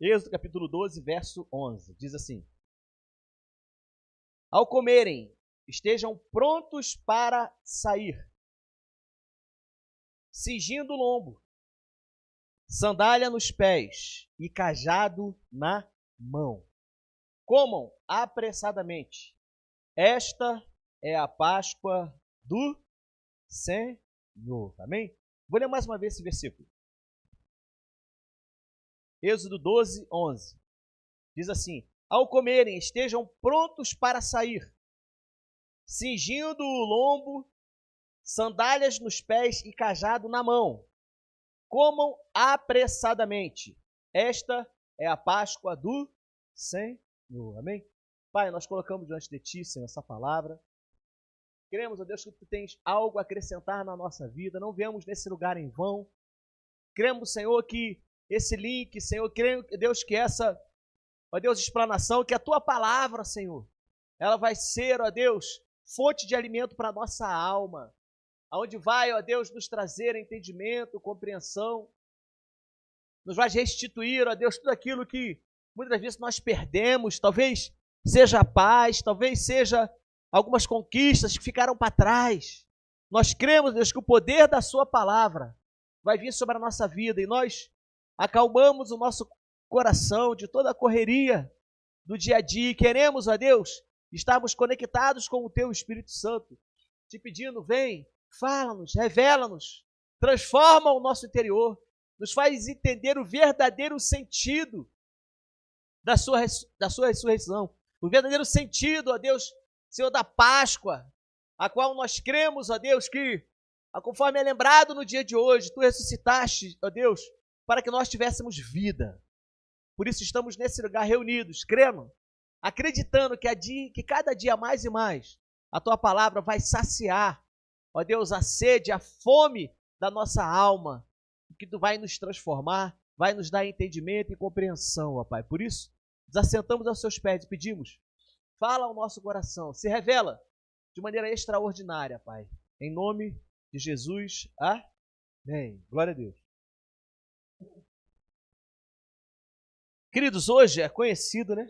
Êxodo capítulo 12, verso 11, diz assim: Ao comerem, estejam prontos para sair, cingindo o lombo, sandália nos pés e cajado na mão. Comam apressadamente. Esta é a Páscoa do Senhor. Amém? Vou ler mais uma vez esse versículo. Êxodo 12, 11. Diz assim: Ao comerem, estejam prontos para sair, cingindo o lombo, sandálias nos pés e cajado na mão. Comam apressadamente. Esta é a Páscoa do Senhor. Amém? Pai, nós colocamos diante de Ti, Senhor, essa palavra. Queremos, ó Deus, que Tu tens algo a acrescentar na nossa vida. Não viemos nesse lugar em vão. Cremos, Senhor, que esse link, Senhor, creio, Deus, que essa, ó Deus, explanação, que a Tua palavra, Senhor, ela vai ser, ó Deus, fonte de alimento para a nossa alma, aonde vai, ó Deus, nos trazer entendimento, compreensão, nos vai restituir, ó Deus, tudo aquilo que muitas vezes nós perdemos, talvez seja a paz, talvez seja algumas conquistas que ficaram para trás. Nós cremos, Deus, que o poder da Sua palavra vai vir sobre a nossa vida e nós acalmamos o nosso coração de toda a correria do dia a dia e queremos, ó Deus, estarmos conectados com o Teu Espírito Santo, te pedindo, vem, fala-nos, revela-nos, transforma o nosso interior, nos faz entender o verdadeiro sentido da sua ressurreição, o verdadeiro sentido, ó Deus, Senhor, da Páscoa, a qual nós cremos, ó Deus, que, conforme é lembrado no dia de hoje, Tu ressuscitaste, ó Deus, para que nós tivéssemos vida. Por isso estamos nesse lugar reunidos, crendo, acreditando que cada dia mais e mais a Tua palavra vai saciar, ó Deus, a sede, a fome da nossa alma, que Tu vai nos transformar, vai nos dar entendimento e compreensão, ó Pai. Por isso, nos assentamos aos Seus pés e pedimos, fala ao nosso coração, se revela de maneira extraordinária, Pai. Em nome de Jesus, amém. Glória a Deus. Queridos, hoje é conhecido, né?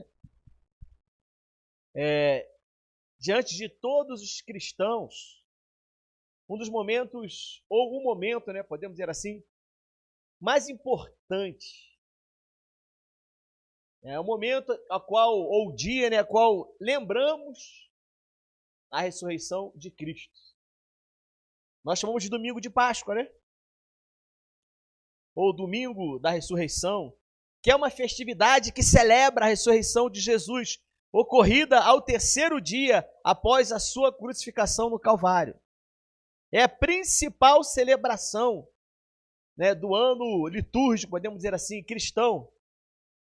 Diante de todos os cristãos, um dos momentos, ou um momento, né, podemos dizer assim, mais importante. É o momento a qual, ou o dia, né, a qual lembramos a ressurreição de Cristo. Nós chamamos de domingo de Páscoa, né? Ou domingo da ressurreição, que é uma festividade que celebra a ressurreição de Jesus, ocorrida ao terceiro dia após a sua crucificação no Calvário. É a principal celebração, né, do ano litúrgico, podemos dizer assim, cristão,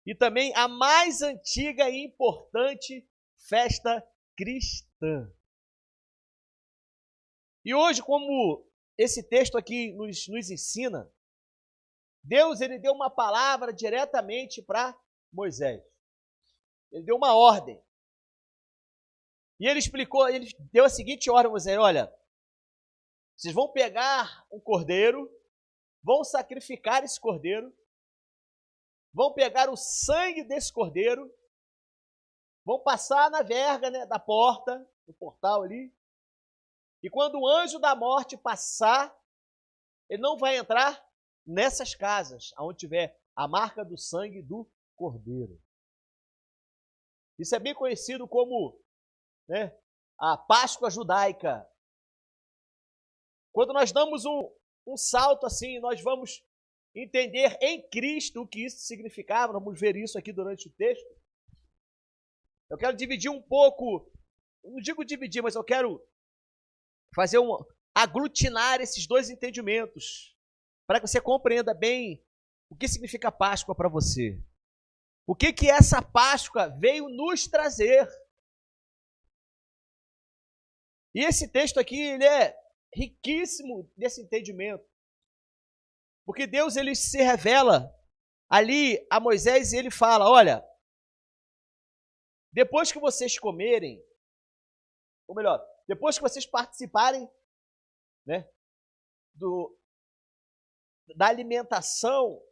e também a mais antiga e importante festa cristã. E hoje, como esse texto aqui nos ensina, Deus, ele deu uma palavra diretamente para Moisés. Ele deu uma ordem. E ele explicou, ele deu a seguinte ordem a Moisés: olha, vocês vão pegar um cordeiro, vão sacrificar esse cordeiro, vão pegar o sangue desse cordeiro, vão passar na verga, né, da porta, no portal ali, e quando o anjo da morte passar, ele não vai entrar nessas casas, onde tiver a marca do sangue do cordeiro. Isso é bem conhecido como, né, a Páscoa judaica. Quando nós damos um salto assim, nós vamos entender em Cristo o que isso significava. Vamos ver isso aqui durante o texto. Eu quero dividir um pouco, não digo dividir, mas eu quero fazer aglutinar esses dois entendimentos, para que você compreenda bem o que significa Páscoa para você. O que essa Páscoa veio nos trazer. E esse texto aqui, ele é riquíssimo desse entendimento. Porque Deus, ele se revela ali a Moisés e ele fala, olha, depois que vocês comerem, ou melhor, depois que vocês participarem, né, da alimentação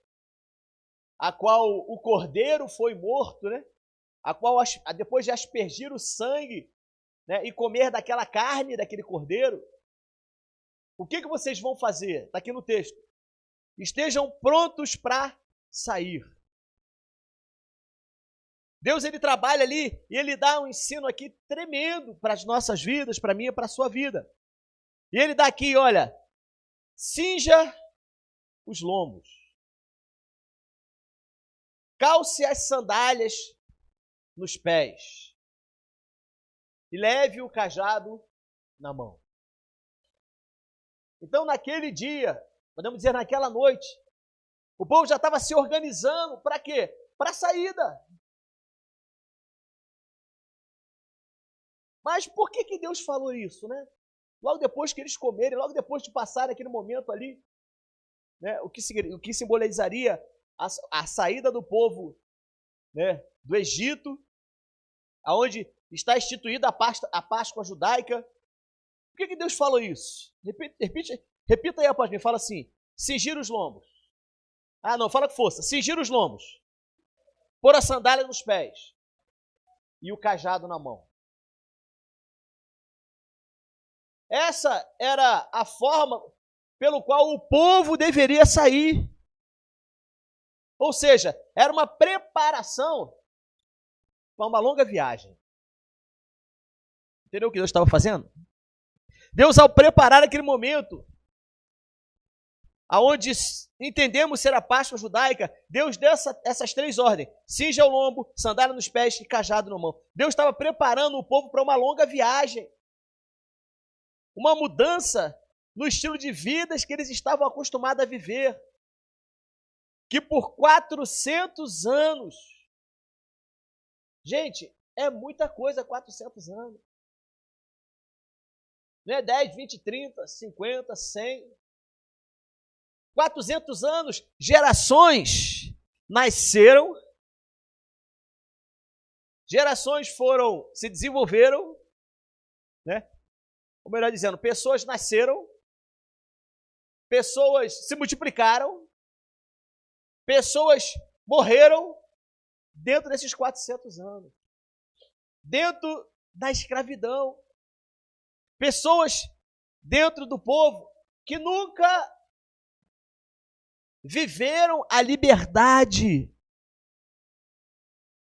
a qual o cordeiro foi morto, né? A qual, depois de aspergir o sangue, né, e comer daquela carne, daquele cordeiro, o que vocês vão fazer? Está aqui no texto. Estejam prontos para sair. Deus, ele trabalha ali e ele dá um ensino aqui tremendo para as nossas vidas, para mim e para a sua vida. E ele dá aqui, olha, cinja os lombos, calce as sandálias nos pés e leve o cajado na mão. Então, naquele dia, podemos dizer naquela noite, o povo já estava se organizando para quê? Para a saída. Mas por que Deus falou isso, né? Logo depois que eles comerem, logo depois de passarem aquele momento ali, né? O que simbolizaria a saída do povo, né, do Egito, aonde está instituída a Páscoa judaica. Por que Deus falou isso? Repita aí após mim, fala assim, cingir os lombos. Ah, não, fala com força, cingir os lombos, pôr a sandália nos pés e o cajado na mão. Essa era a forma pelo qual o povo deveria sair. Ou seja, era uma preparação para uma longa viagem. Entendeu o que Deus estava fazendo? Deus, ao preparar aquele momento, aonde entendemos ser a Páscoa judaica, Deus deu essas três ordens: cinja o lombo, sandália nos pés e cajado na mão. Deus estava preparando o povo para uma longa viagem. Uma mudança no estilo de vida que eles estavam acostumados a viver. Que por 400 anos, gente, é muita coisa 400 anos. Não é 10, 20, 30, 50, 100. 400 anos, gerações nasceram, gerações se desenvolveram, né? Ou melhor dizendo, pessoas nasceram, pessoas se multiplicaram, pessoas morreram dentro desses 400 anos. Dentro da escravidão. Pessoas dentro do povo que nunca viveram a liberdade,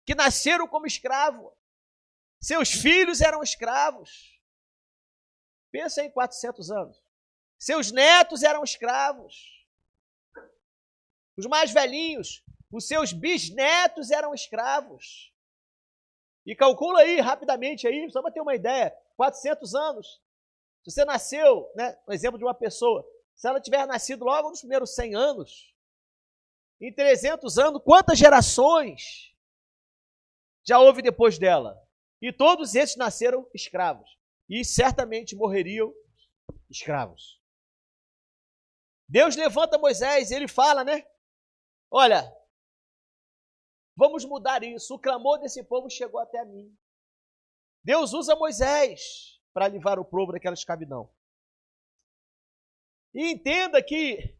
que nasceram como escravo. Seus filhos eram escravos. Pensa em 400 anos. Seus netos eram escravos. Os mais velhinhos, os seus bisnetos eram escravos. E calcula aí, rapidamente, aí, só para ter uma ideia, 400 anos. Se você nasceu, né, um exemplo de uma pessoa, se ela tiver nascido logo nos primeiros 100 anos, em 300 anos, quantas gerações já houve depois dela? E todos esses nasceram escravos. E certamente morreriam escravos. Deus levanta Moisés, ele fala, né? Olha, vamos mudar isso. O clamor desse povo chegou até mim. Deus usa Moisés para livrar o povo daquela escravidão. E entenda que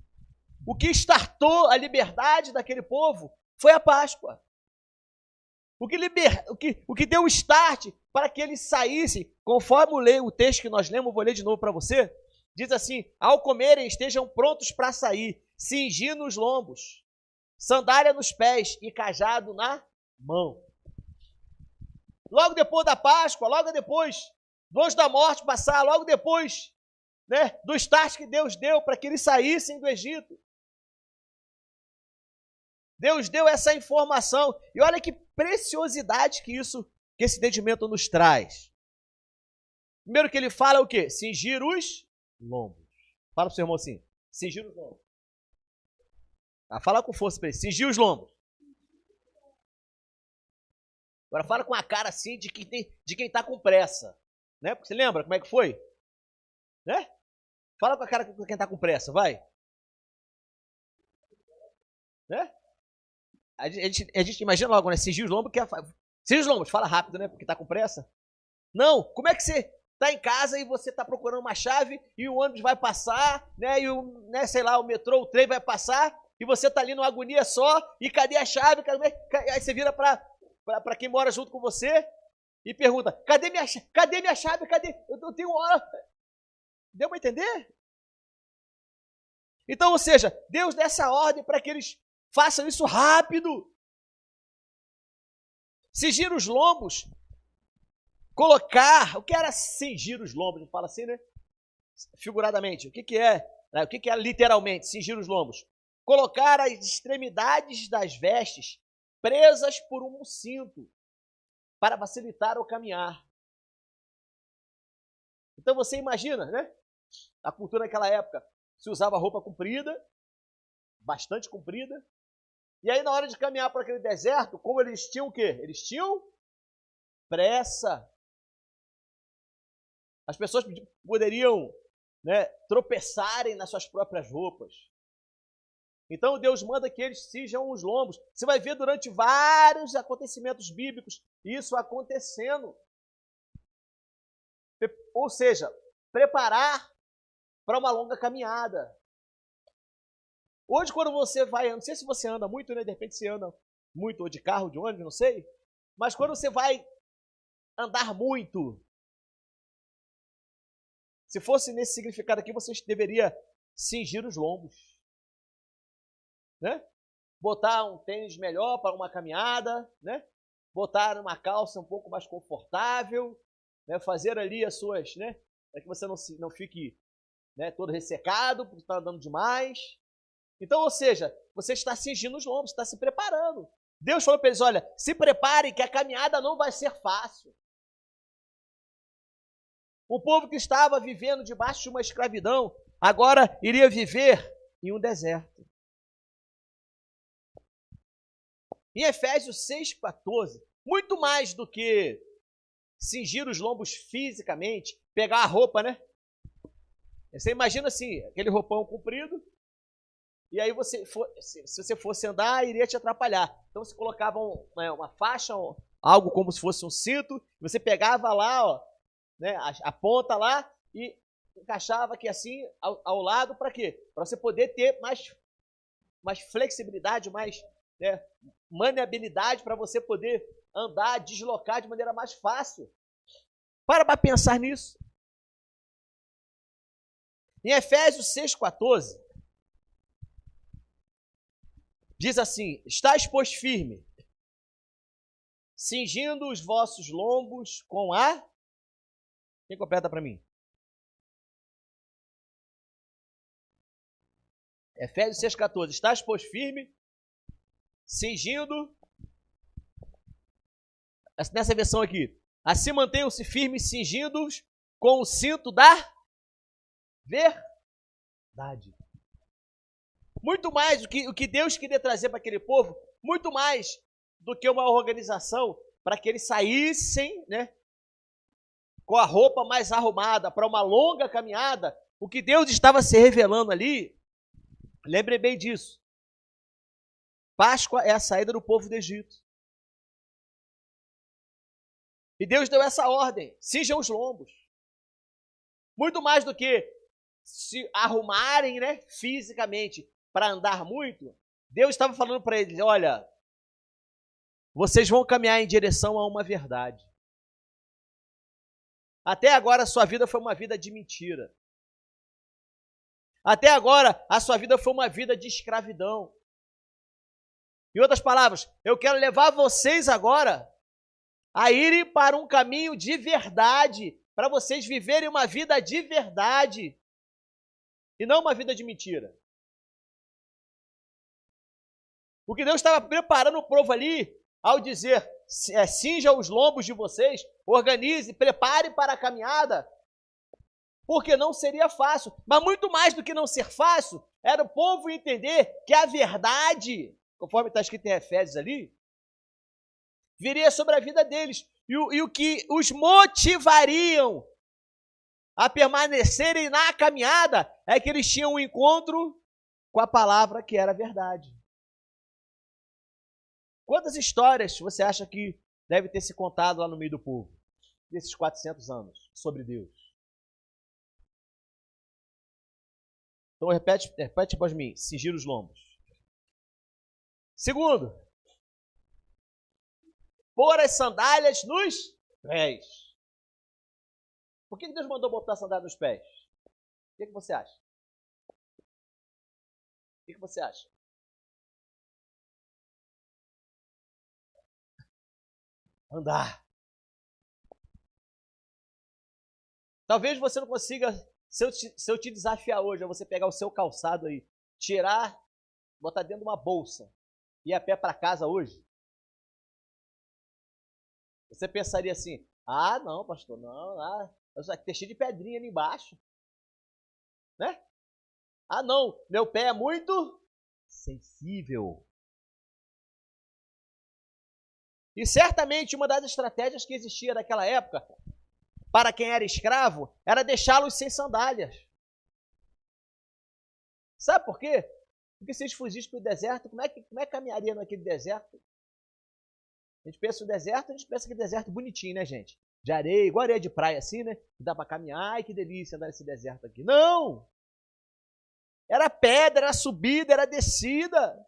o que startou a liberdade daquele povo foi a Páscoa. O que deu o start para que eles saíssem, conforme o texto que nós lemos, vou ler de novo para você, diz assim: ao comerem estejam prontos para sair, cingindo os lombos, sandália nos pés e cajado na mão. Logo depois da Páscoa, logo depois do anjo da morte passar, logo depois, né, do start que Deus deu para que eles saíssem do Egito, Deus deu essa informação. E olha que preciosidade que esse entendimento nos traz. Primeiro que ele fala é o quê? Cingir os lombos. Fala para o seu irmão assim, cingir os lombos. Fala com força para ele, cingir os lombos. Agora fala com a cara assim de quem está com pressa. Né? Porque você lembra como é que foi? Né? Fala com a cara de quem está com pressa, vai. Né? A gente imagina logo, né? Cingir os lombos, cingir os lombos, fala rápido, né? Porque está com pressa. Não, como é que você está em casa e você está procurando uma chave e o ônibus vai passar, né? E sei lá, o metrô, o trem vai passar e você está ali numa agonia só, e cadê a chave? Aí você vira para quem mora junto com você e pergunta, cadê minha chave? Eu tenho hora. Deu para entender? Então, ou seja, Deus dá essa ordem para que eles façam isso rápido. Cingir os lombos, colocar, o que era cingir os lombos? A gente fala assim, né? Figuradamente, o que é? O que é literalmente cingir os lombos? Colocar as extremidades das vestes presas por um cinto para facilitar o caminhar. Então você imagina, né? A cultura naquela época se usava roupa comprida, bastante comprida, e aí na hora de caminhar por aquele deserto, como eles tinham o quê? Eles tinham pressa. As pessoas poderiam, né, tropeçarem nas suas próprias roupas. Então Deus manda que eles cinjam os lombos. Você vai ver durante vários acontecimentos bíblicos isso acontecendo. Ou seja, preparar para uma longa caminhada. Hoje, quando você vai, não sei se você anda muito, né? De repente você anda muito, ou de carro, de ônibus, não sei. Mas quando você vai andar muito, se fosse nesse significado aqui, você deveria cingir os lombos, né? Botar um tênis melhor para uma caminhada, né? Botar uma calça um pouco mais confortável, né? Fazer ali as suas, né? Para que você não fique, né, todo ressecado, porque está andando demais. Então, ou seja, você está cingindo os lombos, está se preparando. Deus falou para eles, olha, se preparem que a caminhada não vai ser fácil. O povo que estava vivendo debaixo de uma escravidão, agora iria viver em um deserto. Em Efésios 6,14, muito mais do que cingir os lombos fisicamente, pegar a roupa, né? Você imagina assim, aquele roupão comprido, e aí se você fosse andar, iria te atrapalhar. Então você colocava uma faixa, algo como se fosse um cinto, você pegava lá, ó, né, a ponta lá e encaixava aqui assim ao lado, para quê? Para você poder ter mais flexibilidade, mais, né, maniabilidade, para você poder andar, deslocar de maneira mais fácil. Para pensar nisso. Em Efésios 6,14, diz assim, estáis, pois, firme, cingindo os vossos lombos com a... Quem completa para mim? Efésios 6,14, estáis, pois, firme, cingindo, nessa versão aqui, assim mantenham-se firmes, cingindo-os com o cinto da verdade. Muito mais o que Deus queria trazer para aquele povo, muito mais do que uma organização para que eles saíssem, né, com a roupa mais arrumada para uma longa caminhada. O que Deus estava se revelando ali, lembre bem disso. Páscoa é a saída do povo do Egito. E Deus deu essa ordem, cinjam os lombos. Muito mais do que se arrumarem, né, fisicamente para andar muito, Deus estava falando para eles, olha, vocês vão caminhar em direção a uma verdade. Até agora a sua vida foi uma vida de mentira. Até agora a sua vida foi uma vida de escravidão. Em outras palavras, eu quero levar vocês agora a irem para um caminho de verdade, para vocês viverem uma vida de verdade e não uma vida de mentira. O que Deus estava preparando o povo ali, ao dizer, cinja os lombos de vocês, organize, prepare para a caminhada, porque não seria fácil. Mas muito mais do que não ser fácil, era o povo entender que a verdade, conforme está escrito em Efésios ali, viria sobre a vida deles. E o que os motivariam a permanecerem na caminhada é que eles tinham um encontro com a palavra que era a verdade. Quantas histórias você acha que deve ter se contado lá no meio do povo, desses 400 anos, sobre Deus? Então repete após mim, cingir os lombos. Segundo, pôr as sandálias nos pés. Por que Deus mandou botar a sandália nos pés? O que você acha? O que você acha? Andar. Talvez você não consiga, se eu te desafiar hoje, a você pegar o seu calçado aí, tirar, botar dentro de uma bolsa e ir a pé para casa hoje, você pensaria assim, ah, não, pastor, não, tem cheio de pedrinha ali embaixo, né? Ah, não, meu pé é muito sensível. E certamente uma das estratégias que existia naquela época, para quem era escravo, era deixá-los sem sandálias. Sabe por quê? Porque se eles fugissem para o deserto, como é que caminharia naquele deserto? A gente pensa no deserto, a gente pensa que deserto bonitinho, né, gente? De areia, igual areia de praia assim, né? Que dá para caminhar, ai que delícia andar nesse deserto aqui. Não! Era pedra, era subida, era descida.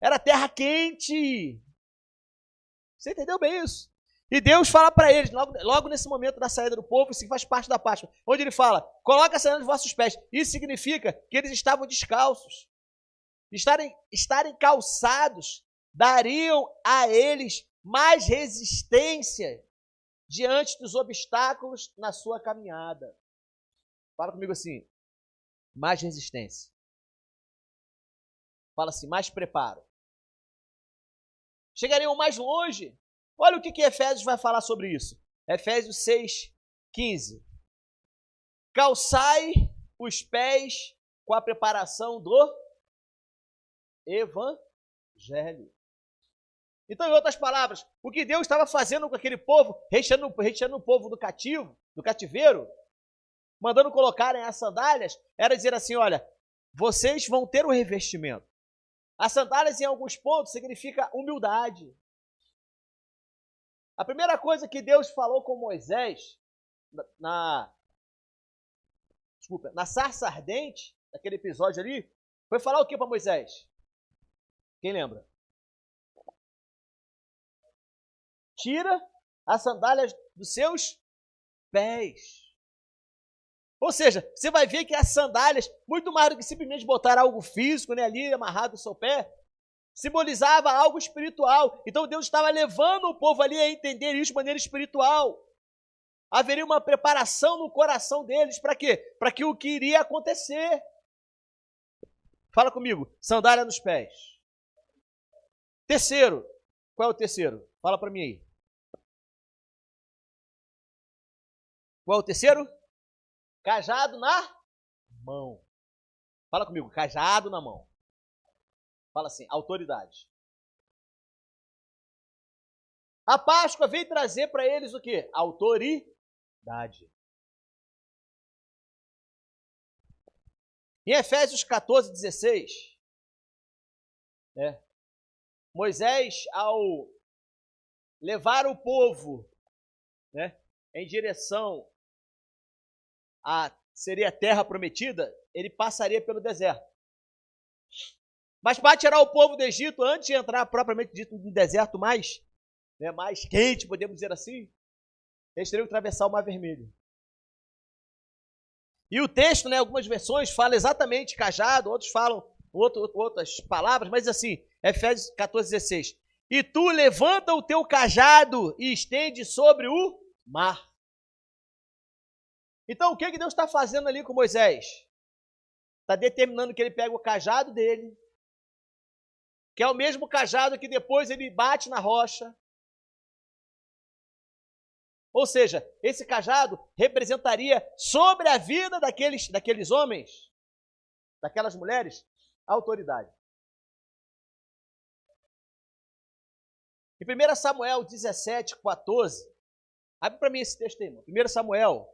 Era terra quente. Você entendeu bem isso? E Deus fala para eles, logo nesse momento da saída do povo, isso faz parte da Páscoa, onde ele fala, coloca a sandália nos vossos pés. Isso significa que eles estavam descalços. Estarem calçados dariam a eles mais resistência diante dos obstáculos na sua caminhada. Fala comigo assim, mais resistência. Fala assim, mais preparo. Chegariam mais longe. Olha o que Efésios vai falar sobre isso. Efésios 6:15. Calçai os pés com a preparação do Evangelho. Então, em outras palavras, o que Deus estava fazendo com aquele povo, retirando o povo do cativeiro, mandando colocarem as sandálias, era dizer assim, olha, vocês vão ter um revestimento. As sandálias, em alguns pontos, significa humildade. A primeira coisa que Deus falou com Moisés, na sarça ardente, naquele episódio ali, foi falar o que para Moisés? Quem lembra? Tira as sandálias dos seus pés. Ou seja, você vai ver que as sandálias, muito mais do que simplesmente botar algo físico, né, ali amarrado no seu pé, simbolizava algo espiritual. Então Deus estava levando o povo ali a entender isso de maneira espiritual. Haveria uma preparação no coração deles. Para quê? Para que o que iria acontecer. Fala comigo. Sandália nos pés. Terceiro. Qual é o terceiro? Fala para mim aí. Qual é o terceiro? Cajado na mão. Fala comigo. Cajado na mão. Fala assim, autoridade. A Páscoa veio trazer para eles o quê? Autoridade. Em Efésios 14:16, né, Moisés, ao levar o povo, né, em direção seria a terra prometida, ele passaria pelo deserto. Mas para tirar o povo do Egito, antes de entrar propriamente dito no deserto mais quente, podemos dizer assim, eles teriam que atravessar o Mar Vermelho. E o texto, né, algumas versões falam exatamente cajado, outros falam outras palavras, mas assim, Efésios 14:16. E tu levanta o teu cajado e estende sobre o mar. Então, o que Deus está fazendo ali com Moisés? Está determinando que ele pega o cajado dele, que é o mesmo cajado que depois ele bate na rocha. Ou seja, esse cajado representaria sobre a vida daqueles homens, daquelas mulheres, a autoridade. Em 1 Samuel 17:14, abre para mim esse texto aí, irmão. 1 Samuel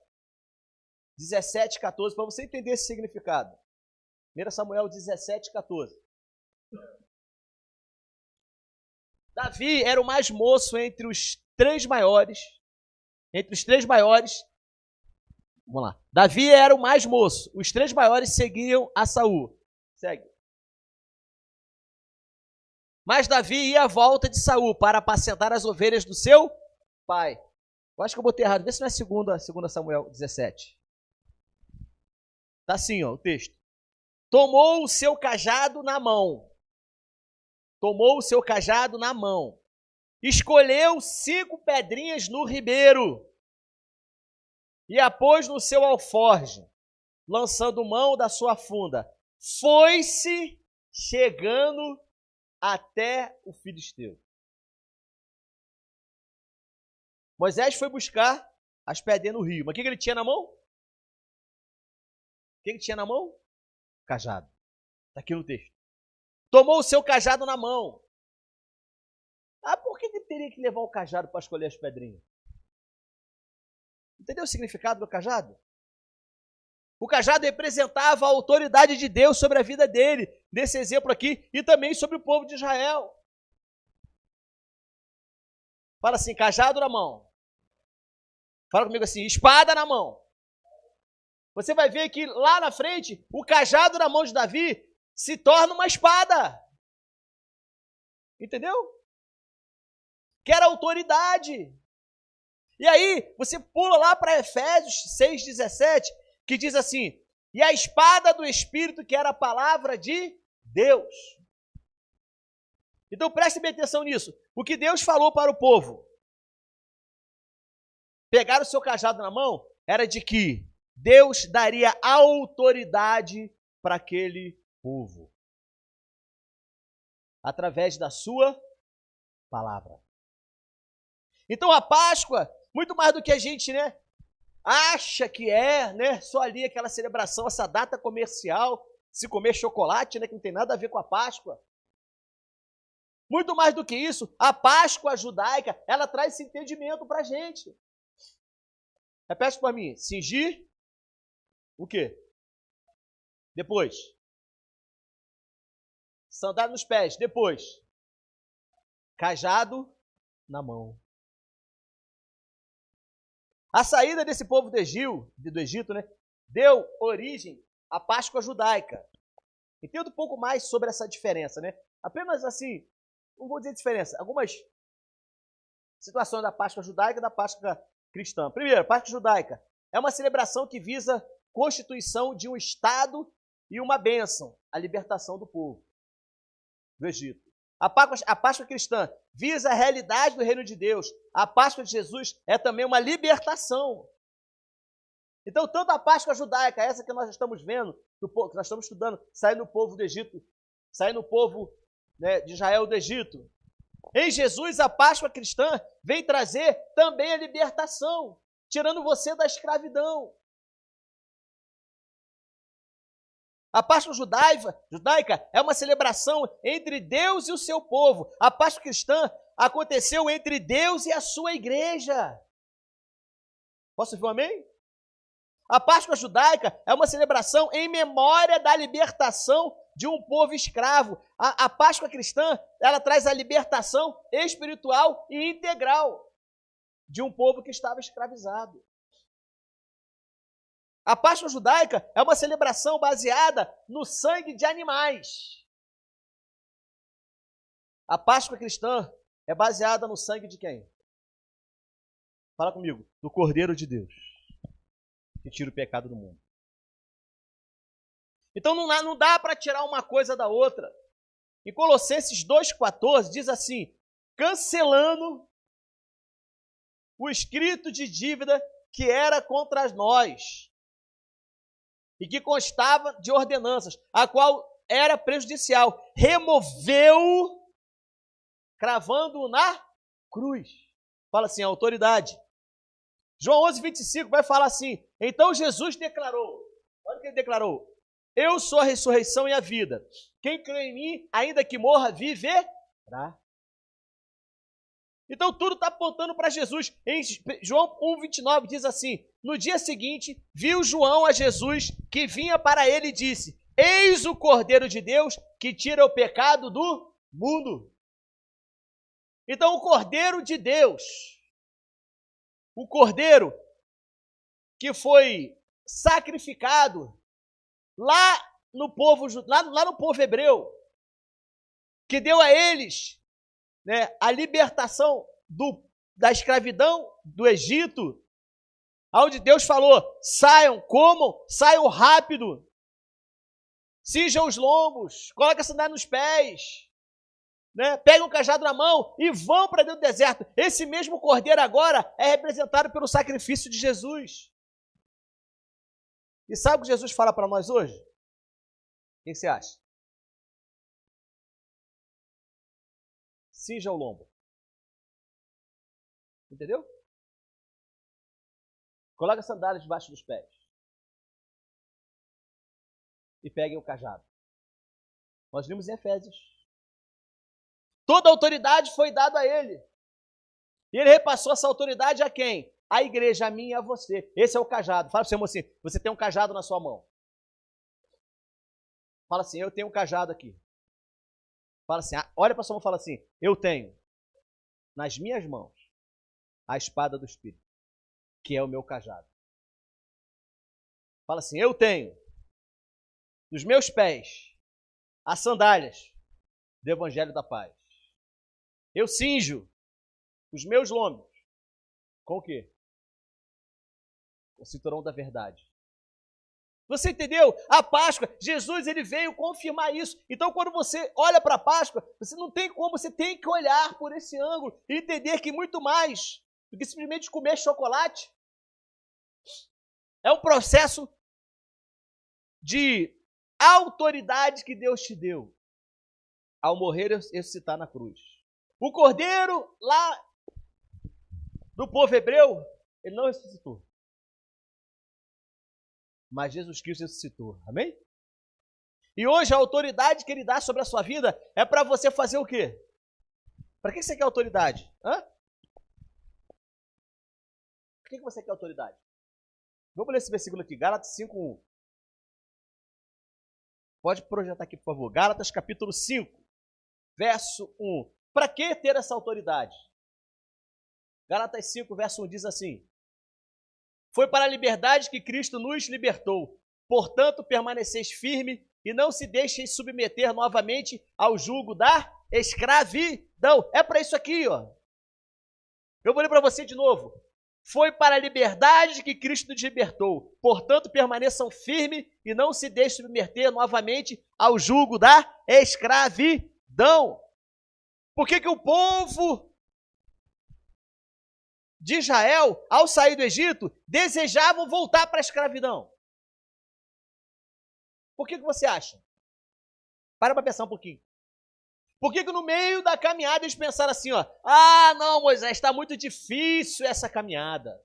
17:14, para você entender esse significado. 1 Samuel 17:14. Davi era o mais moço entre os três maiores. Vamos lá. Davi era o mais moço. Os três maiores seguiam a Saul. Segue. Mas Davi ia à volta de Saul para apacentar as ovelhas do seu pai. Eu acho que eu botei errado. Vê se não é 2 Samuel 17. Tá assim, ó, o texto. Tomou o seu cajado na mão. Tomou o seu cajado na mão. Escolheu 5 pedrinhas no ribeiro e a pôs no seu alforje, lançando mão da sua funda. Foi-se chegando até o filisteu. Moisés foi buscar as pedrinhas no rio. Mas o que ele tinha na mão? O que ele tinha na mão? Cajado. Está aqui no texto. Tomou o seu cajado na mão. Ah, por que ele teria que levar o cajado para escolher as pedrinhas? Entendeu o significado do cajado? O cajado representava a autoridade de Deus sobre a vida dele, nesse exemplo aqui, e também sobre o povo de Israel. Fala assim, cajado na mão. Fala comigo assim, espada na mão. Você vai ver que lá na frente, o cajado na mão de Davi se torna uma espada. Entendeu? Que era autoridade. E aí, você pula lá para Efésios 6,17, que diz assim, e a espada do Espírito, que era a palavra de Deus. Então preste bem atenção nisso. O que Deus falou para o povo, pegar o seu cajado na mão, era de que Deus daria autoridade para aquele povo. Através da sua palavra. Então a Páscoa, muito mais do que a gente, acha que é, só ali aquela celebração, essa data comercial, se comer chocolate, que não tem nada a ver com a Páscoa. Muito mais do que isso, a Páscoa judaica, ela traz esse entendimento para a gente. Repete para mim, cingir, o quê? Depois. Sandália nos pés, depois. Cajado na mão. A saída desse povo do Egito, deu origem à Páscoa judaica. Entenda um pouco mais sobre essa diferença, Apenas assim, não vou dizer diferença, algumas situações da Páscoa judaica e da Páscoa cristã. Primeiro, a Páscoa judaica é uma celebração que visa a constituição de um Estado e uma bênção, a libertação do povo do Egito. A Páscoa cristã visa a realidade do reino de Deus. A Páscoa de Jesus é também uma libertação. Então, tanto a Páscoa judaica, essa que nós estamos vendo, que nós estamos estudando, saindo o povo do Egito, saindo o povo de Israel do Egito. Em Jesus, a Páscoa cristã vem trazer também a libertação, tirando você da escravidão. A Páscoa judaica é uma celebração entre Deus e o seu povo. A Páscoa cristã aconteceu entre Deus e a sua igreja. Posso ouvir um amém? A Páscoa judaica é uma celebração em memória da libertação de um povo escravo. A Páscoa cristã, ela traz a libertação espiritual e integral de um povo que estava escravizado. A Páscoa judaica é uma celebração baseada no sangue de animais. A Páscoa cristã é baseada no sangue de quem? Fala comigo. Do Cordeiro de Deus, que tira o pecado do mundo. Então não dá para tirar uma coisa da outra. Em Colossenses 2,14 diz assim, cancelando o escrito de dívida que era contra nós e que constava de ordenanças, a qual era prejudicial, removeu, cravando-o na cruz. Fala assim, a autoridade. João 11:25 vai falar assim, então Jesus declarou, olha o que ele declarou, eu sou a ressurreição e a vida, quem crê em mim, ainda que morra, viverá. Então tudo está apontando para Jesus. Em João 1:29 diz assim, no dia seguinte, viu João a Jesus que vinha para ele e disse, eis o Cordeiro de Deus que tira o pecado do mundo. Então o Cordeiro de Deus, o Cordeiro que foi sacrificado lá no povo hebreu, que deu a eles, né, a libertação da escravidão do Egito, onde Deus falou, saiam, comam, saiam rápido, cinjam os lombos, coloquem a sandália nos pés, né, peguem um cajado na mão e vão para dentro do deserto. Esse mesmo cordeiro agora é representado pelo sacrifício de Jesus. E sabe o que Jesus fala para nós hoje? O que você acha? Cinja o lombo. Entendeu? Coloque as sandálias debaixo dos pés. E peguem o cajado. Nós vimos em Efésios. Toda a autoridade foi dada a ele. E ele repassou essa autoridade a quem? A igreja, a mim e a você. Esse é o cajado. Fala para o seu irmão assim, você tem um cajado na sua mão. Fala assim, eu tenho um cajado aqui. Fala assim, olha para a sua mão e fala assim, eu tenho nas minhas mãos a espada do Espírito, que é o meu cajado. Fala assim, eu tenho nos meus pés as sandálias do Evangelho da Paz. Eu cinjo os meus lombos com o quê? O cinturão da verdade. Você entendeu? A Páscoa, Jesus ele veio confirmar isso. Então, quando você olha para a Páscoa, você não tem como, você tem que olhar por esse ângulo e entender que muito mais do que simplesmente comer chocolate é um processo de autoridade que Deus te deu ao morrer e ressuscitar na cruz. O cordeiro lá do povo hebreu, ele não ressuscitou. Mas Jesus Cristo ressuscitou. Amém? E hoje a autoridade que ele dá sobre a sua vida é para você fazer o quê? Para que você quer autoridade? Hã? Por que você quer autoridade? Vamos ler esse versículo aqui, Gálatas 5:1. Pode projetar aqui, por favor. Gálatas capítulo 5, verso 1. Para que ter essa autoridade? Gálatas 5, verso 1 diz assim: foi para a liberdade que Cristo nos libertou. Portanto, permaneceis firme e não se deixem submeter novamente ao jugo da escravidão. É para isso aqui, ó. Eu vou ler para você de novo. Foi para a liberdade que Cristo nos libertou. Portanto, permaneçam firmes e não se deixem submeter novamente ao jugo da escravidão. Por que o povo de Israel, ao sair do Egito, desejavam voltar para a escravidão? Por que você acha? Para pensar um pouquinho. Por que no meio da caminhada eles pensaram assim, ó, ah, não, Moisés, está muito difícil essa caminhada.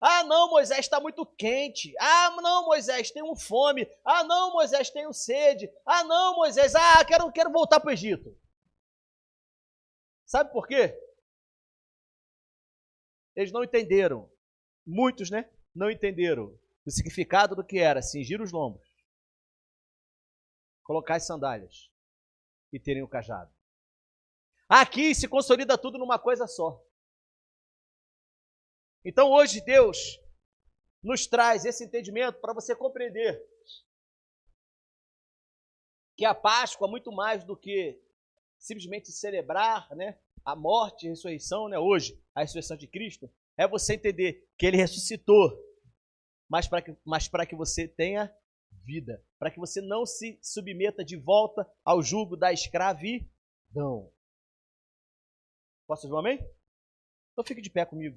Ah, não, Moisés, está muito quente. Ah, não, Moisés, tenho fome. Ah, não, Moisés, tenho sede. Ah, não, Moisés, quero voltar para o Egito. Sabe por quê? Eles não entenderam. Muitos, né? Não entenderam o significado do que era cingir os lombos, colocar as sandálias e terem o cajado. Aqui se consolida tudo numa coisa só. Então hoje Deus nos traz esse entendimento para você compreender que a Páscoa é muito mais do que simplesmente celebrar, né, a morte e a ressurreição, né, hoje, a ressurreição de Cristo, é você entender que Ele ressuscitou, mas para que você tenha vida, para que você não se submeta de volta ao jugo da escravidão. Posso ouvir um amém? Então fique de pé comigo.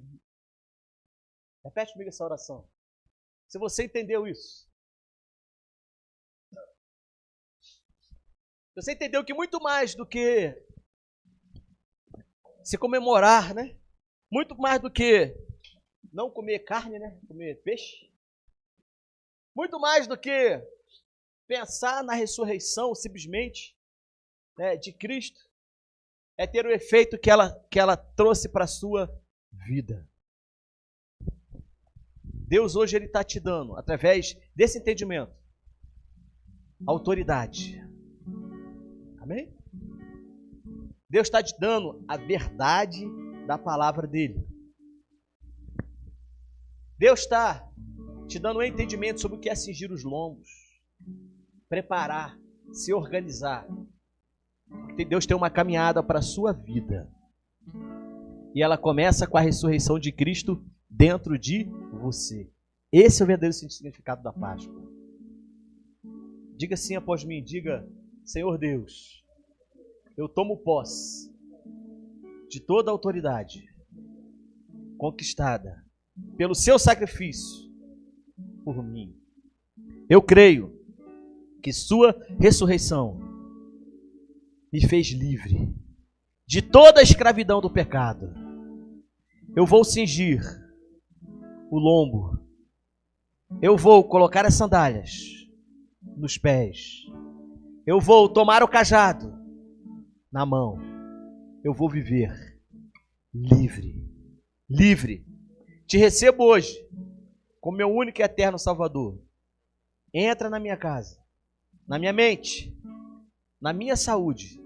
Repete comigo essa oração. Se você entendeu isso, você entendeu que muito mais do que se comemorar, né? Muito mais do que não comer carne, né? Comer peixe. Muito mais do que pensar na ressurreição simplesmente, né, de Cristo, é ter o efeito que ela trouxe para a sua vida. Deus hoje ele está te dando, através desse entendimento, autoridade. Amém? Deus está te dando a verdade da palavra dele. Deus está te dando um entendimento sobre o que é cingir os lombos, preparar, se organizar. Deus tem uma caminhada para a sua vida. E ela começa com a ressurreição de Cristo dentro de você. Esse é o verdadeiro significado da Páscoa. Diga assim após mim, diga: Senhor Deus, eu tomo posse de toda a autoridade conquistada pelo seu sacrifício por mim. Eu creio que sua ressurreição me fez livre de toda a escravidão do pecado. Eu vou cingir o lombo. Eu vou colocar as sandálias nos pés. Eu vou tomar o cajado na mão. Eu vou viver livre. Livre. Te recebo hoje como meu único e eterno Salvador. Entra na minha casa, na minha mente, na minha saúde,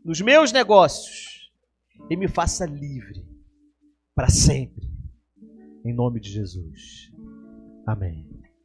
nos meus negócios e me faça livre para sempre. Em nome de Jesus. Amém.